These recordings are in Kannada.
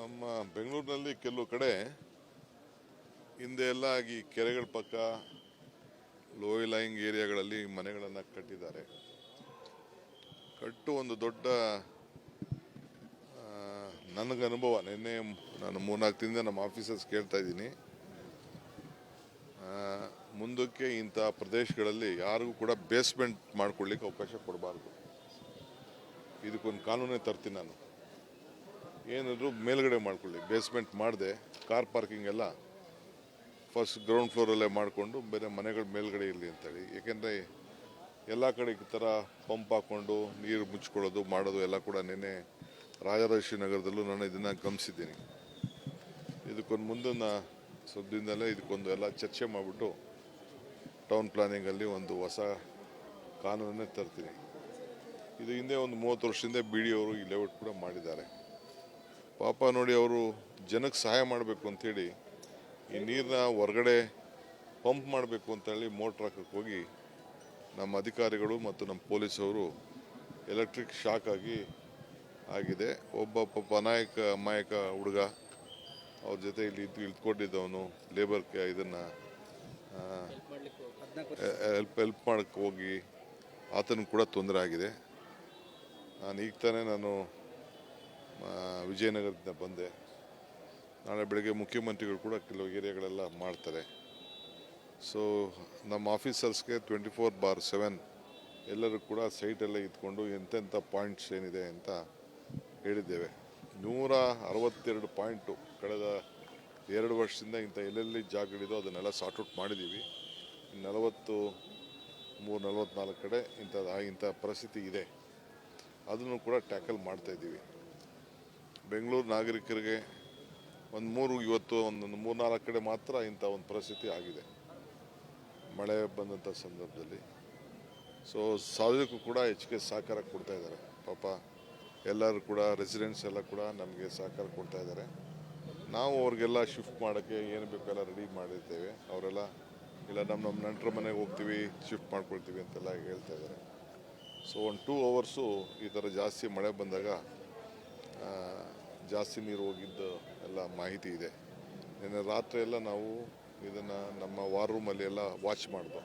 ನಮ್ಮ ಬೆಂಗಳೂರಿನಲ್ಲಿ ಕೆಲವು ಕಡೆ ಹಿಂದೆ ಎಲ್ಲ ಈ ಕೆರೆಗಳ ಪಕ್ಕ ಲೋಯ್ ಲೈಂಗ್ ಏರಿಯಾಗಳಲ್ಲಿ ಮನೆಗಳನ್ನು ಕಟ್ಟಿದ್ದಾರೆ. ಕಟ್ಟು ಒಂದು ದೊಡ್ಡ ನನಗೆ ಅನುಭವ. ನಿನ್ನೆ ನಾನು 3-4 ದಿನದಿಂದ ನಮ್ಮ ಆಫೀಸರ್ಸ್ ಕೇಳ್ತಾ ಇದ್ದೀನಿ, ಮುಂದಕ್ಕೆ ಇಂಥ ಪ್ರದೇಶಗಳಲ್ಲಿ ಯಾರಿಗೂ ಕೂಡ ಬೇಸ್ಮೆಂಟ್ ಮಾಡ್ಕೊಳ್ಳಿಕ್ಕೆ ಅವಕಾಶ ಕೊಡಬಾರ್ದು. ಇದಕ್ಕೊಂದು ಕಾನೂನೇ ತರ್ತೀನಿ ನಾನು. ಏನಾದರೂ ಮೇಲ್ಗಡೆ ಮಾಡ್ಕೊಳ್ಳಿ, ಬೇಸ್ಮೆಂಟ್ ಮಾಡದೆ ಕಾರ್ ಪಾರ್ಕಿಂಗ್ ಎಲ್ಲ ಫಸ್ಟ್ ಗ್ರೌಂಡ್ ಫ್ಲೋರಲ್ಲೇ ಮಾಡಿಕೊಂಡು ಬೇರೆ ಮನೆಗಳ ಮೇಲ್ಗಡೆ ಇರಲಿ ಅಂತೇಳಿ. ಏಕೆಂದರೆ ಎಲ್ಲ ಕಡೆ ಈ ಥರ ಪಂಪ್ ಹಾಕ್ಕೊಂಡು ನೀರು ಮುಚ್ಕೊಳ್ಳೋದು ಮಾಡೋದು ಎಲ್ಲ ಕೂಡ ನಿನ್ನೆ ರಾಜರಾಜೇಶ್ವರಿ ನಗರದಲ್ಲೂ ನಾನು ಇದನ್ನು ಗಮನಿಸಿದ್ದೀನಿ. ಇದಕ್ಕೊಂದು ಮುಂದಿನ ಸುದ್ದಿಯಿಂದಲೇ ಇದಕ್ಕೊಂದು ಎಲ್ಲ ಚರ್ಚೆ ಮಾಡಿಬಿಟ್ಟು ಟೌನ್ ಪ್ಲಾನಿಂಗಲ್ಲಿ ಒಂದು ಹೊಸ ಕಾನೂನನ್ನೇ ತರ್ತೀನಿ. ಇದು ಹಿಂದೆ ಒಂದು 30 ವರ್ಷದಿಂದ BD ಅವರು ಈ ಲೇಔಟ್ ಕೂಡ ಮಾಡಿದ್ದಾರೆ. ಪಾಪ ನೋಡಿ, ಅವರು ಜನಕ್ಕೆ ಸಹಾಯ ಮಾಡಬೇಕು ಅಂಥೇಳಿ ಈ ನೀರನ್ನ ಹೊರಗಡೆ ಪಂಪ್ ಮಾಡಬೇಕು ಅಂತೇಳಿ ಮೋಟ್ರ್ ಹಾಕಕ್ಕೆ ಹೋಗಿ ನಮ್ಮ ಅಧಿಕಾರಿಗಳು ಮತ್ತು ನಮ್ಮ ಪೊಲೀಸವರು ಎಲೆಕ್ಟ್ರಿಕ್ ಶಾಕ್ ಆಗಿದೆ. ಒಬ್ಬ ಪಾಪ ಅಮಾಯಕ ಹುಡುಗ ಅವ್ರ ಜೊತೆ ಇಲ್ಲಿ ಇಳ್ಕೊಂಡಿದ್ದವನು ಲೇಬರ್ ಇದನ್ನು ಹೆಲ್ಪ್ ಮಾಡೋಕ್ಕೆ ಹೋಗಿ ಆತನಿಗೆ ಕೂಡ ತೊಂದರೆ ಆಗಿದೆ. ಈಗ ತಾನೇ ನಾನು ವಿಜಯನಗರದಿಂದ ಬಂದೆ. ನಾಳೆ ಬೆಳಗ್ಗೆ ಮುಖ್ಯಮಂತ್ರಿಗಳು ಕೂಡ ಕೆಲವು ಏರಿಯಾಗಳೆಲ್ಲ ಮಾಡ್ತಾರೆ. ಸೊ ನಮ್ಮ ಆಫೀಸರ್ಸ್ಗೆ 24/7 ಎಲ್ಲರೂ ಕೂಡ ಸೈಟಲ್ಲೇ ಇದ್ಕೊಂಡು ಎಂತೆಂಥ ಪಾಯಿಂಟ್ಸ್ ಏನಿದೆ ಅಂತ ಹೇಳಿದ್ದೇವೆ. 162 ಪಾಯಿಂಟು ಕಳೆದ 2 ವರ್ಷದಿಂದ ಇಂಥ ಎಲ್ಲೆಲ್ಲಿ ಜಾಗಗಳಿದೋ ಅದನ್ನೆಲ್ಲ ಸಾರ್ಟ್ಔಟ್ ಮಾಡಿದ್ದೀವಿ. 43-44 ಕಡೆ ಇಂಥ ಪರಿಸ್ಥಿತಿ ಇದೆ. ಅದನ್ನು ಕೂಡ ಟ್ಯಾಕಲ್ ಮಾಡ್ತಾಯಿದ್ದೀವಿ. ಬೆಂಗಳೂರು ನಾಗರಿಕರಿಗೆ ಇವತ್ತು ಒಂದು 3-4 ಕಡೆ ಮಾತ್ರ ಇಂಥ ಒಂದು ಪರಿಸ್ಥಿತಿ ಆಗಿದೆ ಮಳೆ ಬಂದಂಥ ಸಂದರ್ಭದಲ್ಲಿ. ಸೊ ಸಾರ್ವಜನಿಕರು ಕೂಡ ಹೆಚ್ಚಿಗೆ ಸಹಕಾರ ಕೊಡ್ತಾ ಇದ್ದಾರೆ. ಪಾಪ ಎಲ್ಲರೂ ಕೂಡ ರೆಸಿಡೆಂಟ್ಸ್ ಎಲ್ಲ ಕೂಡ ನಮಗೆ ಸಹಕಾರ ಕೊಡ್ತಾ ಇದ್ದಾರೆ. ನಾವು ಅವ್ರಿಗೆಲ್ಲ ಶಿಫ್ಟ್ ಮಾಡೋಕ್ಕೆ ಏನು ಬೇಕೆಲ್ಲ ರೆಡಿ ಮಾಡಿರ್ತೇವೆ. ಅವರೆಲ್ಲ ಇಲ್ಲ ನಮ್ಮ ನೆಂಟರ ಮನೆಗೆ ಹೋಗ್ತೀವಿ, ಶಿಫ್ಟ್ ಮಾಡ್ಕೊಳ್ತೀವಿ ಅಂತೆಲ್ಲ ಹೇಳ್ತಾ ಇದ್ದಾರೆ. ಸೊ ಒಂದು 2 ಅವರ್ಸು ಈ ಥರ ಜಾಸ್ತಿ ಮಳೆ ಬಂದಾಗ ಜಾಸ್ತಿ ನೀರು ಹೋಗಿದ್ದು ಎಲ್ಲ ಮಾಹಿತಿ ಇದೆ. ನಿನ್ನೆ ರಾತ್ರಿ ಎಲ್ಲ ನಾವು ಇದನ್ನು ನಮ್ಮ ವಾರ್ ರೂಮಲ್ಲಿ ಎಲ್ಲ ವಾಚ್ ಮಾಡ್ದೋ.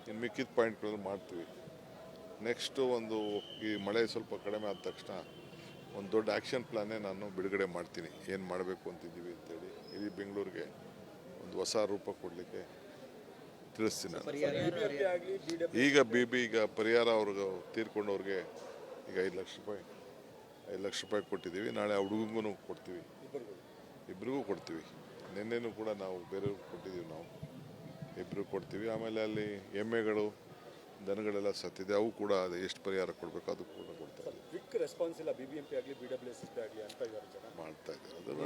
ಇನ್ನು ಮಿಕ್ಕಿದ ಪಾಯಿಂಟ್ಗಳಲ್ಲಿ ಮಾಡ್ತೀವಿ. ನೆಕ್ಸ್ಟು ಈ ಮಳೆ ಸ್ವಲ್ಪ ಕಡಿಮೆ ಆದ ತಕ್ಷಣ ಒಂದು ದೊಡ್ಡ ಆ್ಯಕ್ಷನ್ ಪ್ಲಾನೇ ನಾನು ಬಿಡುಗಡೆ ಮಾಡ್ತೀನಿ. ಏನು ಮಾಡಬೇಕು ಅಂತಿದ್ದೀವಿ ಅಂತೇಳಿ ಇಡೀ ಬೆಂಗಳೂರಿಗೆ ಒಂದು ಹೊಸ ರೂಪ ಕೊಡಲಿಕ್ಕೆ ತಿಳಿಸ್ತೀನಿ ನಾನು. ಈಗ ಪರಿಹಾರ ಅವ್ರಿಗೆ ತೀರ್ಕೊಂಡವ್ರಿಗೆ ಈಗ 5 ಲಕ್ಷ ರೂಪಾಯಿ ಕೊಟ್ಟಿದ್ದೀವಿ. ನಾಳೆ ಆ ಹುಡುಗಂಗೂ ಕೊಡ್ತೀವಿ, ಇಬ್ಬರಿಗೂ ಕೊಡ್ತೀವಿ. ನಿನ್ನೆನೂ ಕೂಡ ನಾವು ಬೇರೆಯವ್ರಿಗೆ ಕೊಟ್ಟಿದ್ದೀವಿ, ನಾವು ಇಬ್ಬರಿಗೂ ಕೊಡ್ತೀವಿ. ಆಮೇಲೆ ಅಲ್ಲಿ ಎಮ್ಮೆಗಳು ದನಗಳೆಲ್ಲ ಸತ್ತಿದೆ, ಅವು ಕೂಡ ಅದು ಎಷ್ಟು ಪರಿಹಾರ ಕೊಡಬೇಕು ಅದು ಕೂಡ ಕೊಡ್ತಾರೆ. ಕ್ವಿಕ್ ರೆಸ್ಪಾನ್ಸ್ ಇಲ್ಲ BBMP ಆಗಲಿ BWSSP ಆಗಲಿ ಅಂತ ಮಾಡ್ತಾ ಇದ್ದಾರೆ. ಅದನ್ನು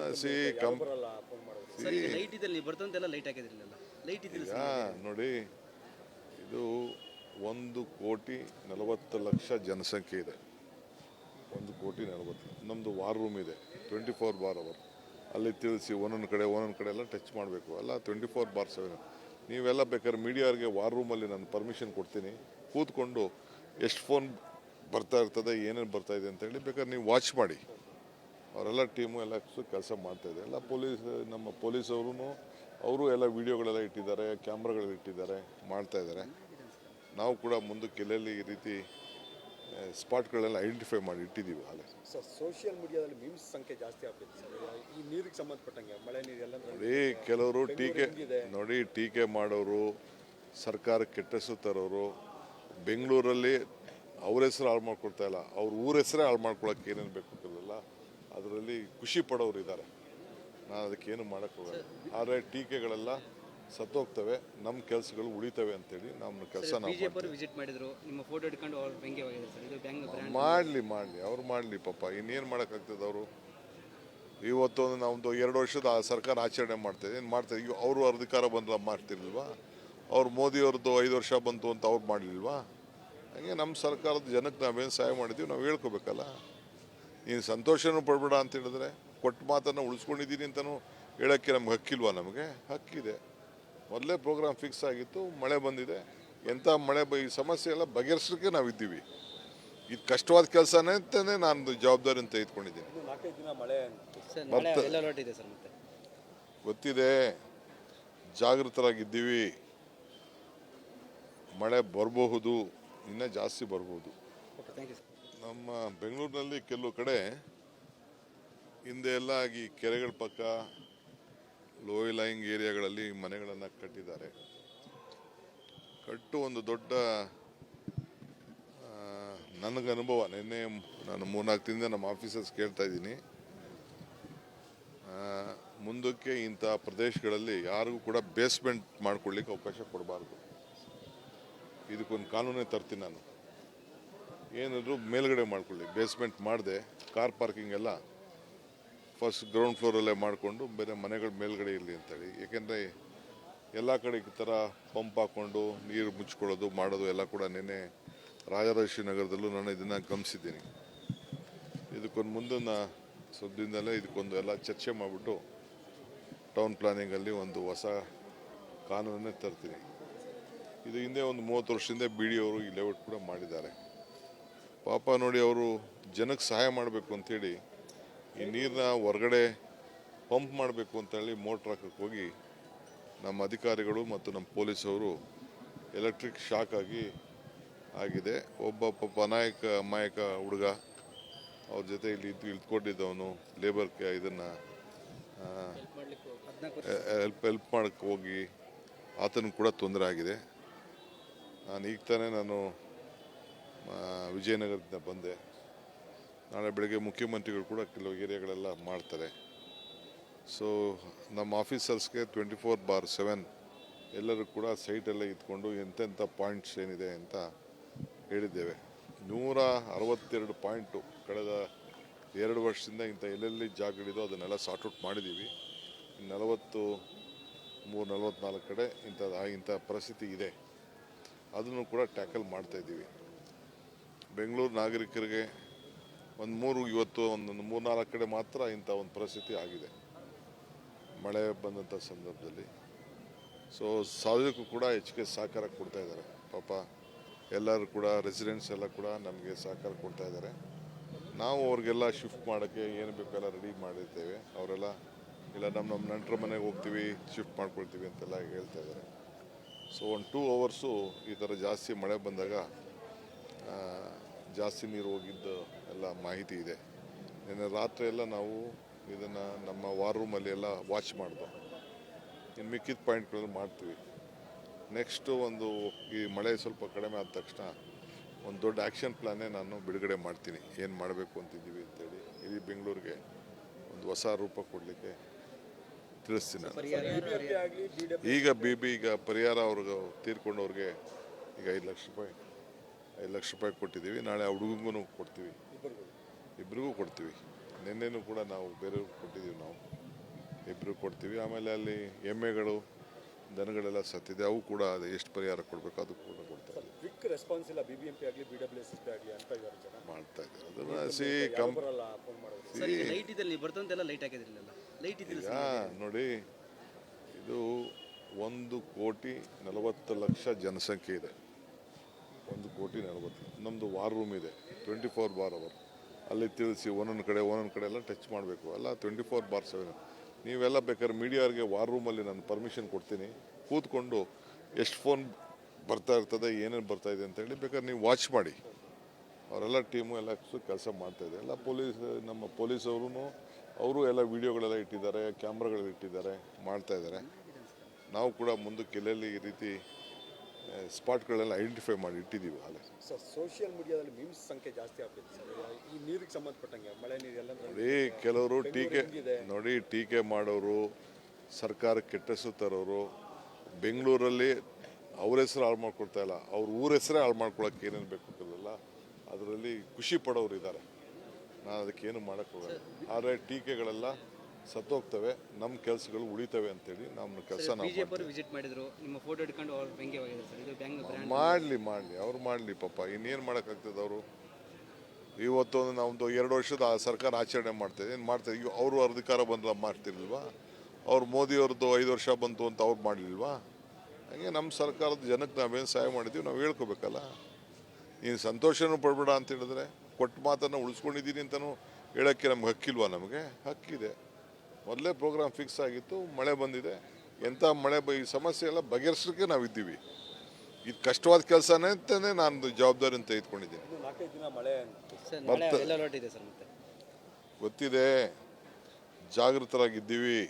ಈಗ ನೋಡಿ, ಇದು 1,40,00,000 ಜನಸಂಖ್ಯೆ ಇದೆ. 1,40,00,000. ನಮ್ಮದು ವಾರ್ ರೂಮ್ ಇದೆ 24/7. ಅಲ್ಲಿ ತಿಳಿಸಿ ಒಂದೊಂದು ಕಡೆ ಎಲ್ಲ ಟಚ್ ಮಾಡಬೇಕು. ಅಲ್ಲ 24/7. ನೀವೆಲ್ಲ ಬೇಕಾದ್ರೆ ಮೀಡಿಯಾವ್ರಿಗೆ ವಾರ್ ರೂಮಲ್ಲಿ ನಾನು ಪರ್ಮಿಷನ್ ಕೊಡ್ತೀನಿ, ಕೂತ್ಕೊಂಡು ಎಷ್ಟು ಫೋನ್ ಬರ್ತಾ ಇರ್ತದೆ, ಏನೇನು ಬರ್ತಾ ಇದೆ ಅಂತೇಳಿ ಬೇಕಾದ್ರೆ ನೀವು ವಾಚ್ ಮಾಡಿ. ಅವರೆಲ್ಲ ಟೀಮು ಎಲ್ಲ ಕೆಲಸ ಮಾಡ್ತಾಯಿದೆ. ಎಲ್ಲ ನಮ್ಮ ಪೊಲೀಸವರು ಅವರು ಎಲ್ಲ ವೀಡಿಯೋಗಳೆಲ್ಲ ಇಟ್ಟಿದ್ದಾರೆ, ಕ್ಯಾಮ್ರಾಗಳೆಲ್ಲ ಇಟ್ಟಿದ್ದಾರೆ, ಮಾಡ್ತಾಯಿದ್ದಾರೆ. ನಾವು ಕೂಡ ಮುಂದಕ್ಕೆ ಎಲ್ಲೆಲ್ಲಿ ಈ ರೀತಿ ಸ್ಪಾಟ್ಗಳೆಲ್ಲ ಐಡೆಂಟಿಫೈ ಮಾಡಿ ಇಟ್ಟಿದ್ದೀವಿ. ಅಲ್ಲೇ ಸರ್, ಸೋಷಿಯಲ್ ಮೀಡಿಯಾದಲ್ಲಿ ಮೀಮ್ಸ್ ಸಂಖ್ಯೆ ಜಾಸ್ತಿ ಆಗ್ತಿದೆ ಸರ್. ಈ ನೀರಿಗೆ ಸಂಬಂಧಪಟ್ಟಂಗೆ ಮಳೆ ನೀರೆಲ್ಲ ನೋಡಿ, ಕೆಲವರು ಟೀಕೆ ಮಾಡೋರು, ಸರ್ಕಾರಕ್ಕೆ ಕೆಟ್ಟ ಹೆಸರು ತರೋರು, ಬೆಂಗಳೂರಲ್ಲಿ ಅವ್ರ ಹೆಸರು ಹಾಳು ಮಾಡ್ಕೊಳ್ತಾ ಇಲ್ಲ, ಅವ್ರ ಊರ ಹೆಸರೇ ಹಾಳು ಮಾಡ್ಕೊಳಕ್ಕೆ ಏನೇನು ಬೇಕು ಗೊತ್ತಿಲ್ಲ, ಅದರಲ್ಲಿ ಖುಷಿ ಪಡೋರು ಇದ್ದಾರೆ. ನಾನು ಅದಕ್ಕೇನು ಮಾಡೋಕ್ಕೋಗಲ್ಲ. ಆದರೆ ಟೀಕೆಗಳೆಲ್ಲ ಸತ್ತೋಗ್ತವೆ, ನಮ್ಮ ಕೆಲಸಗಳು ಉಳಿತವೆ ಅಂತೇಳಿ ನಮ್ಮ ಕೆಲಸ ನಾವು ಮಾಡಲಿ ಪಾಪ. ಇನ್ನೇನು ಮಾಡೋಕ್ಕಾಗ್ತದೆ. ಅವರು ಇವತ್ತು ನಾವೊಂದು 2 ವರ್ಷದ ಸರ್ಕಾರ ಆಚರಣೆ ಮಾಡ್ತಾಯಿದೆ, ಏನು ಮಾಡ್ತಾಯಿದ್ವಿ. ಅವರು ಅಧಿಕಾರ ಬಂದ ಮಾಡ್ತಿರ್ಲಿಲ್ವಾ? ಅವ್ರು ಮೋದಿಯವ್ರದ್ದು 5 ವರ್ಷ ಬಂತು ಅಂತ ಅವ್ರು ಮಾಡಲಿಲ್ವಾ? ಹಾಗೆ ನಮ್ಮ ಸರ್ಕಾರದ ಜನಕ್ಕೆ ನಾವೇನು ಸಹಾಯ ಮಾಡಿದ್ದೀವಿ ನಾವು ಹೇಳ್ಕೊಬೇಕಲ್ಲ. ನೀನು ಸಂತೋಷನೂ ಪಡಬೇಡ ಅಂತ ಹೇಳಿದ್ರೆ, ಕೊಟ್ಟ ಮಾತನ್ನು ಉಳಿಸ್ಕೊಂಡಿದ್ದೀನಿ ಅಂತಲೂ ಹೇಳೋಕ್ಕೆ ನಮ್ಗೆ ಹಕ್ಕಿಲ್ವಾ? ನಮಗೆ ಹಕ್ಕಿದೆ. ಮೊದಲೇ ಪ್ರೋಗ್ರಾಮ್ ಫಿಕ್ಸ್ ಆಗಿತ್ತು, ಮಳೆ ಬಂದಿದೆ. ಎಂಥ ಮಳೆ ಈ ಸಮಸ್ಯೆ ಎಲ್ಲ ಬಗೆಹರಿಸೋಕ್ಕೆ ನಾವಿದ್ದೀವಿ. ಇದು ಕಷ್ಟವಾದ ಕೆಲಸನೇ ಅಂತಲೇ ನಾನು ಜವಾಬ್ದಾರಿಯನ್ನು ತೆಗೆದುಕೊಂಡಿದ್ದೀನಿ. ಇನ್ನು 4-5 ದಿನ ಮಳೆ ಸರ್ ನಾಳೆ ಮತ್ತೆ- ಎಲ್ಲ ಅಲರ್ಟ್ ಇದೆ ಸರ್ ಮತ್ತೆ. ಗೊತ್ತಿದೆ, ಜಾಗೃತರಾಗಿದ್ದೀವಿ. ಮಳೆ ಬರಬಹುದು, ಇನ್ನೂ ಜಾಸ್ತಿ ಬರಬಹುದು. Okay, thank you sir. ನಮ್ಮ ಬೆಂಗಳೂರಿನಲ್ಲಿ ಕೆಲವು ಕಡೆ ಹಿಂದೆ ಎಲ್ಲ ಈ ಕೆರೆಗಳ ಪಕ್ಕ ಲೋಯ್ ಲೈಂಗ್ ಏರಿಯಾಗಳಲ್ಲಿ ಮನೆಗಳನ್ನು ಕಟ್ಟಿದ್ದಾರೆ. ಕಟ್ಟು ಒಂದು ದೊಡ್ಡ ನನಗೆ ಅನುಭವ. ನಿನ್ನೆ ನಾನು 3-4 ದಿನದಿಂದ ನಮ್ಮ ಆಫೀಸರ್ಸ್ ಕೇಳ್ತಾ ಇದ್ದೀನಿ, ಮುಂದಕ್ಕೆ ಇಂಥ ಪ್ರದೇಶಗಳಲ್ಲಿ ಯಾರಿಗೂ ಕೂಡ ಬೇಸ್ಮೆಂಟ್ ಮಾಡ್ಕೊಳ್ಳಿಕ್ಕೆ ಅವಕಾಶ ಕೊಡಬಾರ್ದು. ಇದಕ್ಕೊಂದು ಕಾನೂನೇ ತರ್ತೀನಿ ನಾನು. ಏನಾದರೂ ಮೇಲ್ಗಡೆ ಮಾಡ್ಕೊಳ್ಳಿ, ಬೇಸ್ಮೆಂಟ್ ಮಾಡದೆ ಕಾರ್ ಪಾರ್ಕಿಂಗ್ ಎಲ್ಲ ಫಸ್ಟ್ ಗ್ರೌಂಡ್ ಫ್ಲೋರಲ್ಲೇ ಮಾಡಿಕೊಂಡು ಬೇರೆ ಮನೆಗಳ ಮೇಲ್ಗಡೆ ಇರಲಿ ಅಂತೇಳಿ. ಏಕೆಂದರೆ ಎಲ್ಲ ಕಡೆ ಈ ಥರ ಪಂಪ್ ಹಾಕ್ಕೊಂಡು ನೀರು ಮುಚ್ಕೊಳ್ಳೋದು ಮಾಡೋದು ಎಲ್ಲ ಕೂಡ ನಿನ್ನೆ ರಾಜರಾಜೇಶ್ವರಿ ನಗರದಲ್ಲೂ ನಾನು ಇದನ್ನು ಗಮನಿಸಿದ್ದೀನಿ. ಇದಕ್ಕೊಂದು ಮುಂದಿನ ಸ್ವಲ್ಪ ದಿನದಲ್ಲೇ ಇದಕ್ಕೊಂದು ಎಲ್ಲ ಚರ್ಚೆ ಮಾಡಿಬಿಟ್ಟು ಟೌನ್ ಪ್ಲಾನಿಂಗಲ್ಲಿ ಒಂದು ಹೊಸ ಕಾನೂನನ್ನೇ ತರ್ತೀನಿ. ಇದು ಹಿಂದೆ ಒಂದು 30 ವರ್ಷದಿಂದ BD ಅವರು ಈ ಲೇಔಟ್ ಕೂಡ ಮಾಡಿದ್ದಾರೆ. ಪಾಪ ನೋಡಿ, ಅವರು ಜನಕ್ಕೆ ಸಹಾಯ ಮಾಡಬೇಕು ಅಂಥೇಳಿ ಈ ನೀರನ್ನ ಹೊರಗಡೆ ಪಂಪ್ ಮಾಡಬೇಕು ಅಂತೇಳಿ ಮೋಟ್ರ್ ಹಾಕಕ್ಕೆ ಹೋಗಿ ನಮ್ಮ ಅಧಿಕಾರಿಗಳು ಮತ್ತು ನಮ್ಮ ಪೊಲೀಸವರು ಎಲೆಕ್ಟ್ರಿಕ್ ಶಾಕ್ ಆಗಿದೆ. ಒಬ್ಬ ಪಾಪ ಅಮಾಯಕ ಹುಡುಗ ಅವ್ರ ಜೊತೆ ಇಲ್ಲಿ ಇಳ್ಕೊಂಡಿದ್ದವನು ಲೇಬರ್ ಇದನ್ನು ಹೆಲ್ಪ್ ಮಾಡೋಕ್ಕೆ ಹೋಗಿ ಆತನಿಗೆ ಕೂಡ ತೊಂದರೆ ಆಗಿದೆ. ಈಗ ತಾನೇ ನಾನು ವಿಜಯನಗರದಿಂದ ಬಂದೆ. ನಾಳೆ ಬೆಳಗ್ಗೆ ಮುಖ್ಯಮಂತ್ರಿಗಳು ಕೂಡ ಕೆಲವು ಏರಿಯಾಗಳೆಲ್ಲ ಮಾಡ್ತಾರೆ. ಸೊ ನಮ್ಮ ಆಫೀಸರ್ಸ್ಗೆ 24/7 ಎಲ್ಲರೂ ಕೂಡ ಸೈಟೆಲ್ಲ ಇದ್ಕೊಂಡು ಎಂತೆಂಥ ಪಾಯಿಂಟ್ಸ್ ಏನಿದೆ ಅಂತ ಹೇಳಿದ್ದೇವೆ. 162 ಪಾಯಿಂಟು ಕಳೆದ 2 ವರ್ಷದಿಂದ ಇಂಥ ಎಲ್ಲೆಲ್ಲಿ ಜಾಗಗಳಿದೋ ಅದನ್ನೆಲ್ಲ ಸಾರ್ಟ್ಔಟ್ ಮಾಡಿದ್ದೀವಿ. 43-44 ಕಡೆ ಇಂಥ ಪರಿಸ್ಥಿತಿ ಇದೆ. ಅದನ್ನು ಕೂಡ ಟ್ಯಾಕಲ್ ಮಾಡ್ತಾಯಿದ್ದೀವಿ. ಬೆಂಗಳೂರು ನಾಗರಿಕರಿಗೆ ಇವತ್ತು ಒಂದು 3-4 ಕಡೆ ಮಾತ್ರ ಇಂಥ ಒಂದು ಪರಿಸ್ಥಿತಿ ಆಗಿದೆ ಮಳೆ ಬಂದಂಥ ಸಂದರ್ಭದಲ್ಲಿ. ಸೊ ಸಾರ್ವಜನಿಕರು ಕೂಡ ಹೆಚ್ಚಿಗೆ ಸಹಕಾರ ಕೊಡ್ತಾ ಇದ್ದಾರೆ. ಪಾಪ ಎಲ್ಲರೂ ಕೂಡ ರೆಸಿಡೆಂಟ್ಸ್ ಎಲ್ಲ ಕೂಡ ನಮಗೆ ಸಹಕಾರ ಕೊಡ್ತಾ ಇದ್ದಾರೆ. ನಾವು ಅವ್ರಿಗೆಲ್ಲ ಶಿಫ್ಟ್ ಮಾಡೋಕ್ಕೆ ಏನು ಬೇಕೆಲ್ಲ ರೆಡಿ ಮಾಡಿರ್ತೇವೆ. ಅವರೆಲ್ಲ ಇಲ್ಲ ನಮ್ಮ ನೆಂಟರ ಮನೆಗೆ ಹೋಗ್ತೀವಿ, ಶಿಫ್ಟ್ ಮಾಡ್ಕೊಳ್ತೀವಿ ಅಂತೆಲ್ಲ ಹೇಳ್ತಾ ಇದ್ದಾರೆ. ಸೊ 1-2 ಅವರ್ಸು ಈ ಥರ ಜಾಸ್ತಿ ಮಳೆ ಬಂದಾಗ ಜಾಸ್ತಿ ನೀರು ಹೋಗಿದ್ದು ಎಲ್ಲ ಮಾಹಿತಿ ಇದೆ. ನಿನ್ನೆ ರಾತ್ರಿ ಎಲ್ಲ ನಾವು ಇದನ್ನು ನಮ್ಮ ವಾರ್ ರೂಮಲ್ಲಿ ಎಲ್ಲ ವಾಚ್ ಮಾಡಿದ್ವು. ಇನ್ನು ಮಿಕ್ಕಿದ ಪಾಯಿಂಟ್ಗಳನ್ನು ಮಾಡ್ತೀವಿ. ನೆಕ್ಸ್ಟು ಈ ಮಳೆ ಸ್ವಲ್ಪ ಕಡಿಮೆ ಆದ ತಕ್ಷಣ ಒಂದು ದೊಡ್ಡ ಆ್ಯಕ್ಷನ್ ಪ್ಲಾನೇ ನಾನು ಬಿಡುಗಡೆ ಮಾಡ್ತೀನಿ. ಏನು ಮಾಡಬೇಕು ಅಂತಿದ್ದೀವಿ ಅಂತೇಳಿ ಇಡೀ ಬೆಂಗಳೂರಿಗೆ ಒಂದು ಹೊಸ ರೂಪ ಕೊಡಲಿಕ್ಕೆ ತಿಳಿಸ್ತೀನಿ ನಾನು. ಈಗ ಪರಿಹಾರ ಅವ್ರಿಗೆ ತೀರ್ಕೊಂಡವ್ರಿಗೆ ಈಗ 5 ಲಕ್ಷ ರೂಪಾಯಿ ಕೊಟ್ಟಿದ್ದೀವಿ. ನಾಳೆ ಆ ಹುಡುಗಂಗೂ ಕೊಡ್ತೀವಿ, ಇಬ್ಬರಿಗೂ ಕೊಡ್ತೀವಿ. ನಿನ್ನೆನೂ ಕೂಡ ನಾವು ಬೇರೆಯವ್ರಿಗೆ ಕೊಟ್ಟಿದ್ದೀವಿ, ನಾವು ಇಬ್ಬರು ಕೊಡ್ತೀವಿ. ಆಮೇಲೆ ಅಲ್ಲಿ ಎಮ್ಮೆಗಳು ದನಗಳೆಲ್ಲ ಸತ್ತಿದೆ, ಅವು ಕೂಡ ಅದು ಎಷ್ಟು ಪರಿಹಾರ ಕೊಡಬೇಕು ಅದು ಕೂಡ ಕೊಡ್ತಾರೆ. ಕ್ವಿಕ್ ರೆಸ್ಪಾನ್ಸ್ ಇಲ್ಲ BBMP ಆಗಲಿ BWSSB ಆಗಲಿ ಅಂತ ಇದ್ದಾರೆ ಜನ ಮಾಡ್ತಾ ಇದ್ದಾರೆ. ಅದನ್ನು ಬರಲ್ಲ ಫೋನ್ ಮಾಡೋದು. ಸರ್ ಈಗ ಲೈಟ್ ಇದ್ದಲ್ಲಿ ನೀವು ಬರ್ತಂತೆಲ್ಲ ಲೈಟ್ ಹಾಕಿದ್ರಿಲ್ಲ, ಲೈಟ್ ಇದ್ದಿಲ್ಲ ನೋಡಿ, ಇದು 1,40,00,000 ಜನಸಂಖ್ಯೆ ಇದೆ. 1,40,00,000. ನಮ್ಮದು ವಾರ್ ರೂಮ್ ಇದೆ 24/7. ಅಲ್ಲಿ ತಿಳಿಸಿ ಒಂದೊಂದು ಕಡೆ ಎಲ್ಲ ಟಚ್ ಮಾಡಬೇಕು. ಎಲ್ಲ 24/7. ನೀವೆಲ್ಲ ಬೇಕಾದ್ರೆ ಮೀಡಿಯಾವ್ರಿಗೆ ವಾರ್ ರೂಮಲ್ಲಿ ನಾನು ಪರ್ಮಿಷನ್ ಕೊಡ್ತೀನಿ, ಕೂತ್ಕೊಂಡು ಎಷ್ಟು ಫೋನ್ ಬರ್ತಾ ಇರ್ತದೆ, ಏನೇನು ಬರ್ತಾ ಇದೆ ಅಂತೇಳಿ ಬೇಕಾದ್ರೆ ನೀವು ವಾಚ್ ಮಾಡಿ. ಅವರೆಲ್ಲ ಟೀಮು ಎಲ್ಲ ಕೆಲಸ ಮಾಡ್ತಾಯಿದೆ. ಎಲ್ಲ ನಮ್ಮ ಪೊಲೀಸವರು ಅವರು ಎಲ್ಲ ವೀಡಿಯೋಗಳೆಲ್ಲ ಇಟ್ಟಿದ್ದಾರೆ, ಕ್ಯಾಮ್ರಾಗಳೆಲ್ಲ ಇಟ್ಟಿದ್ದಾರೆ, ಮಾಡ್ತಾಯಿದ್ದಾರೆ. ನಾವು ಕೂಡ ಮುಂದಕ್ಕೆ ಎಲ್ಲೆಲ್ಲಿ ಈ ರೀತಿ ಸ್ಪಾಟ್ಗಳೆಲ್ಲ ಐಡೆಂಟಿಫೈ ಮಾಡಿ ಇಟ್ಟಿದ್ದೀವಿ. ಅಲ್ಲೇ ಸರ್ ಸೋಷಿಯಲ್ ಮೀಡಿಯಾದಲ್ಲಿ ಮೀಮ್ಸ್ ಸಂಖ್ಯೆ ಜಾಸ್ತಿ ಆಗ್ತಿದೆ ಸರ್. ಈ ನೀರಿಗೆ ಸಂಬಂಧಪಟ್ಟಂಗೆ ಮಳೆ ನೀರು ಎಲ್ಲ ನೋಡಿ, ಕೆಲವರು ಟೀಕೆ ಮಾಡೋರು, ಸರ್ಕಾರಕ್ಕೆ ಕೆಟ್ಟ ಹೆಸರು ತರೋರು, ಬೆಂಗಳೂರಲ್ಲಿ ಅವ್ರ ಹೆಸರು ಹಾಳು ಮಾಡ್ಕೊಳ್ತಾ ಇಲ್ಲ, ಅವ್ರ ಊರ ಹೆಸರೇ ಹಾಳು ಮಾಡ್ಕೊಳಕ್ಕೆ ಏನೇನು ಬೇಕು ಅಂತಿರಲಿಲ್ಲ, ಅದರಲ್ಲಿ ಖುಷಿ ಪಡೋರು ಇದ್ದಾರೆ. ನಾನು ಅದಕ್ಕೇನು ಮಾಡೋಕ್ಕೆ ಹೋಗಲ್ಲ. ಆದರೆ ಟೀಕೆಗಳೆಲ್ಲ ಸತ್ತೋಗ್ತವೆ, ನಮ್ಮ ಕೆಲಸಗಳು ಉಳಿತವೆ ಅಂತೇಳಿ ನಮ್ಮ ಕೆಲಸ ನಾವು ವಿಸಿಟ್ ಮಾಡಿದ್ರು, ನಿಮ್ಮ ಫೋಟೋ ಇಟ್ಕೊಂಡು ಅವ್ರು ವ್ಯಂಗ್ಯವಾಗಿದ್ದಾರೆ ಸರ್. ಇದು ಮಾಡಲಿ ಅವ್ರು ಮಾಡಲಿ. ಪಾಪ ಇನ್ನೇನು ಮಾಡೋಕ್ಕಾಗ್ತದೆ. ಅವರು ಇವತ್ತು ನಾವೊಂದು 2 ವರ್ಷದ ಸರ್ಕಾರ ಆಚರಣೆ ಮಾಡ್ತಾಯಿದೆ, ಏನು ಮಾಡ್ತಾಯಿದೆ. ಈಗ ಅವರು ಅಧಿಕಾರ ಬಂದ್ರೆ ಮಾಡ್ತಿರ್ಲಿಲ್ವಾ? ಅವ್ರು ಮೋದಿಯವ್ರದ್ದು 5 ವರ್ಷ ಬಂತು ಅಂತ ಅವ್ರು ಮಾಡಲಿಲ್ವಾ? ಹಾಗೆ ನಮ್ಮ ಸರ್ಕಾರದ ಜನಕ್ಕೆ ನಾವೇನು ಸಹಾಯ ಮಾಡಿದ್ದೀವಿ ನಾವು ಹೇಳ್ಕೋಬೇಕಲ್ಲ. ನೀನು ಸಂತೋಷನೂ ಪಡಬೇಡ ಅಂತ ಹೇಳಿದ್ರೆ ಕೊಟ್ಟ ಮಾತನ್ನು ಉಳಿಸ್ಕೊಂಡಿದ್ದೀನಿ ಅಂತಲೂ ಹೇಳೋಕ್ಕೆ ನಮ್ಗೆ ಹಕ್ಕಿಲ್ವಾ? ನಮಗೆ ಹಕ್ಕಿದೆ. ಮೊದಲೇ ಪ್ರೋಗ್ರಾಮ್ ಫಿಕ್ಸ್ ಆಗಿತ್ತು, ಮಳೆ ಬಂದಿದೆ. ಎಂಥ ಮಳೆ ಈ ಸಮಸ್ಯೆ ಎಲ್ಲ ಬಗೆಹರಿಸೋಕ್ಕೆ ನಾವಿದ್ದೀವಿ. ಇದು ಕಷ್ಟವಾದ ಕೆಲಸನೇ ಅಂತಲೇ ನಾನು ಜವಾಬ್ದಾರಿಯನ್ನು ತೆಗೆದುಕೊಂಡಿದ್ದೀನಿ. ಇನ್ನು 4-5 ದಿನ ಮಳೆ ಸರ್ ನಾಳೆ ಎಲ್ಲ ಅಲರ್ಟ್ ಇದೆ ಸರ್ ಮತ್ತೆ. ಗೊತ್ತಿದೆ, ಜಾಗೃತರಾಗಿದ್ದೀವಿ.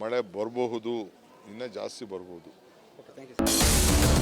ಮಳೆ ಬರಬಹುದು, ಇನ್ನೂ ಜಾಸ್ತಿ ಬರ್ಬೋದು. Okay thank you sir.